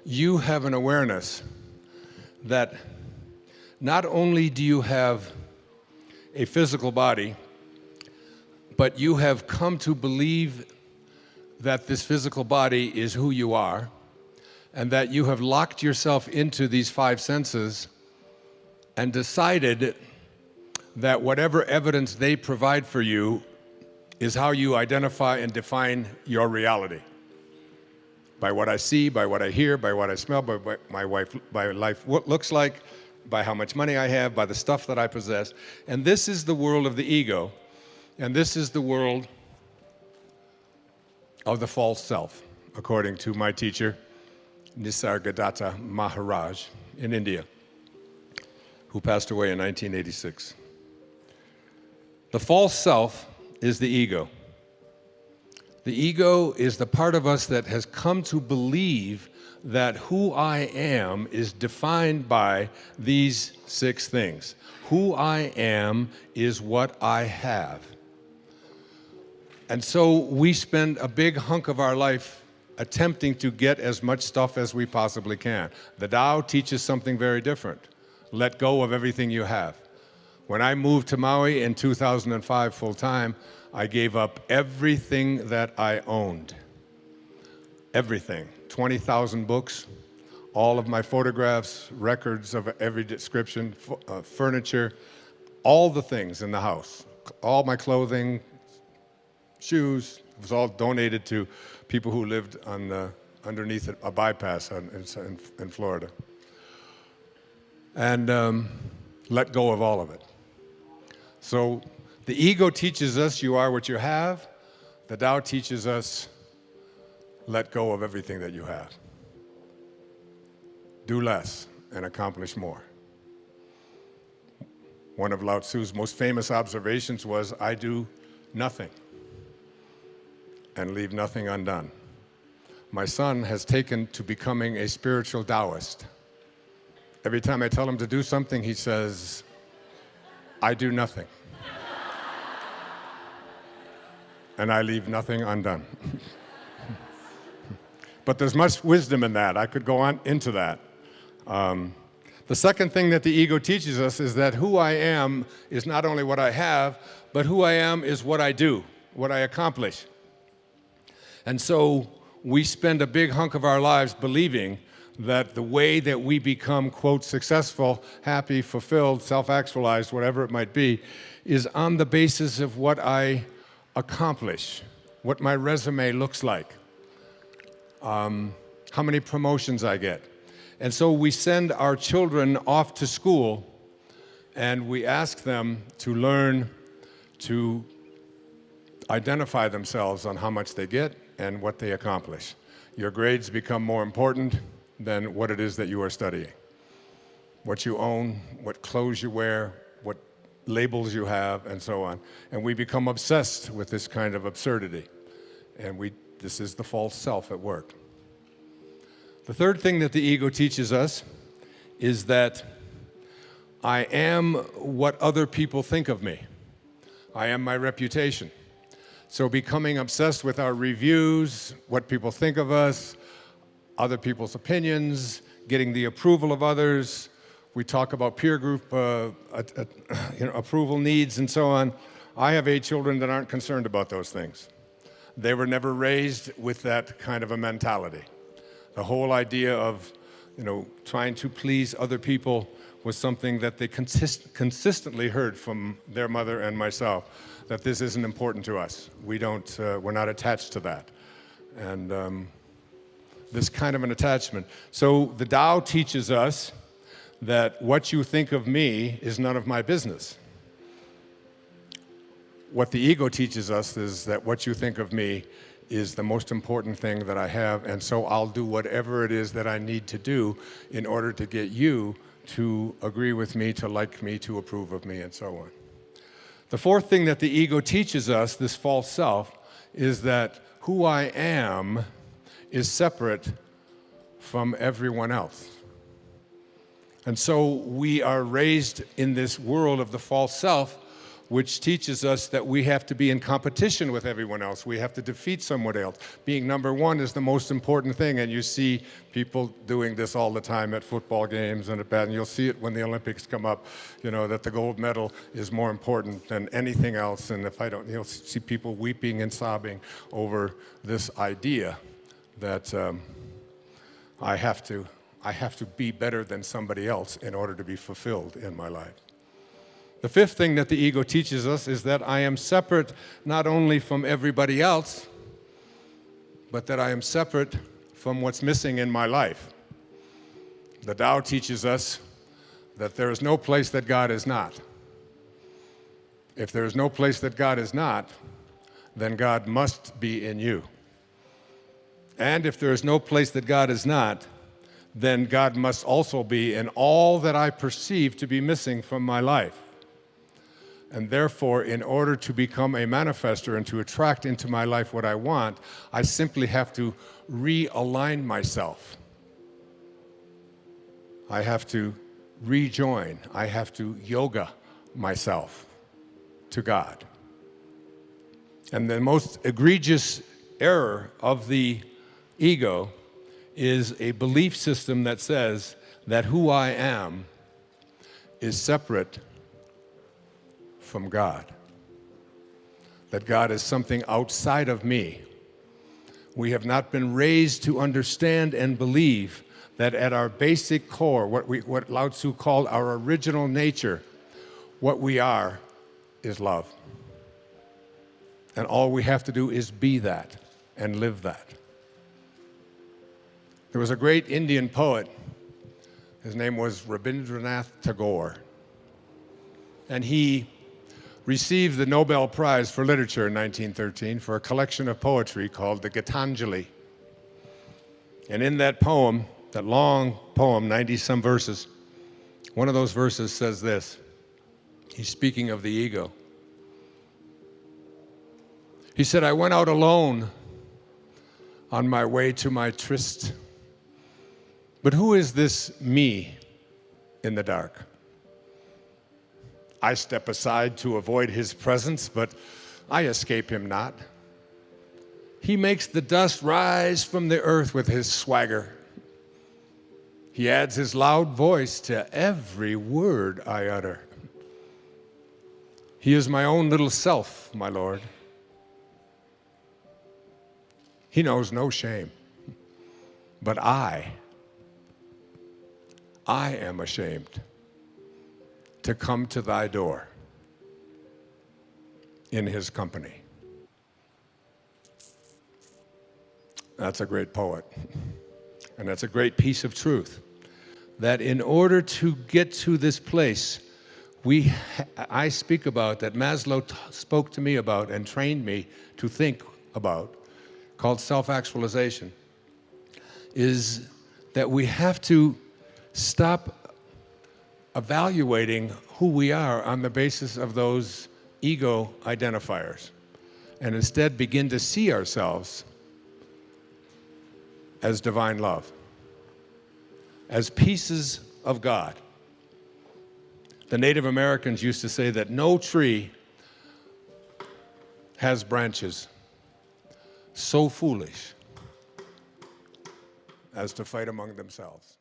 you have an awareness that not only do you have a physical body, but you have come to believe that this physical body is who you are, and that you have locked yourself into these five senses and decided that whatever evidence they provide for you is how you identify and define your reality. By what I see, by what I hear, by what I smell, by what my life looks like, by how much money I have, by the stuff that I possess. And this is the world of the ego, and this is the world of the false self, according to my teacher, Nisargadatta Maharaj in India, who passed away in 1986. The false self is the ego. The ego is the part of us that has come to believe that who I am is defined by these six things. Who I am is what I have. And so we spend a big hunk of our life attempting to get as much stuff as we possibly can. The Tao teaches something very different. Let go of everything you have. When I moved to Maui in 2005 full-time, I gave up everything that I owned. Everything. 20,000 books, all of my photographs, records of every description, furniture, all the things in the house, all my clothing, shoes. It was all donated to people who lived on underneath a bypass in Florida. And let go of all of it. So the ego teaches us you are what you have. The Tao teaches us let go of everything that you have. Do less and accomplish more. One of Lao Tzu's most famous observations was, I do nothing and leave nothing undone. My son has taken to becoming a spiritual Taoist. Every time I tell him to do something, he says, I do nothing. And I leave nothing undone. But there's much wisdom in that. I could go on into that. The second thing that the ego teaches us is that who I am is not only what I have, but who I am is what I do, what I accomplish. And so we spend a big hunk of our lives believing that the way that we become, quote, successful, happy, fulfilled, self-actualized, whatever it might be, is on the basis of what I accomplish, what my resume looks like, how many promotions I get. And so we send our children off to school and we ask them to learn to identify themselves on how much they get and what they accomplish. Your grades become more important than what it is that you are studying. What you own, what clothes you wear, what labels you have, and so on. And we become obsessed with this kind of absurdity. And this is the false self at work. The third thing that the ego teaches us is that I am what other people think of me. I am my reputation. So becoming obsessed with our reviews, what people think of us, other people's opinions, getting the approval of others. We talk about peer group approval needs and so on. I have 8 children that aren't concerned about those things. They were never raised with that kind of a mentality. The whole idea of trying to please other people was something that they consistently heard from their mother and myself, that this isn't important to us. We're not attached to that. And this kind of an attachment. So the Tao teaches us that what you think of me is none of my business. What the ego teaches us is that what you think of me is the most important thing that I have, and so I'll do whatever it is that I need to do in order to get you to agree with me, to like me, to approve of me, and so on. The fourth thing that the ego teaches us, this false self, is that who I am is separate from everyone else. And so we are raised in this world of the false self which teaches us that we have to be in competition with everyone else. We have to defeat someone else. Being number one is the most important thing, and you see people doing this all the time at football games and and you'll see it when the Olympics come up, that the gold medal is more important than anything else, and you'll see people weeping and sobbing over this idea that I have to be better than somebody else in order to be fulfilled in my life. The fifth thing that the ego teaches us is that I am separate not only from everybody else, but that I am separate from what's missing in my life. The Tao teaches us that there is no place that God is not. If there is no place that God is not, then God must be in you. And if there is no place that God is not, then God must also be in all that I perceive to be missing from my life. And therefore, in order to become a manifester and to attract into my life what I want, I simply have to realign myself. I have to rejoin. I have to yoga myself to God. And the most egregious error of the ego is a belief system that says that who I am is separate from God, that God is something outside of me. We have not been raised to understand and believe that at our basic core, what Lao Tzu called our original nature, what we are is love. And all we have to do is be that and live that. There was a great Indian poet. His name was Rabindranath Tagore. And he received the Nobel Prize for Literature in 1913 for a collection of poetry called the Gitanjali. And in that poem, that long poem, 90-some verses, one of those verses says this. He's speaking of the ego. He said, I went out alone on my way to my tryst. But who is this me in the dark? I step aside to avoid his presence, but I escape him not. He makes the dust rise from the earth with his swagger. He adds his loud voice to every word I utter. He is my own little self, my Lord. He knows no shame, but I am ashamed to come to thy door in his company. That's a great poet. And that's a great piece of truth. That in order to get to this place, I speak about, that Maslow spoke to me about and trained me to think about, called self-actualization, is that we have to stop evaluating who we are on the basis of those ego identifiers, and instead begin to see ourselves as divine love, as pieces of God. The Native Americans used to say that no tree has branches so foolish as to fight among themselves.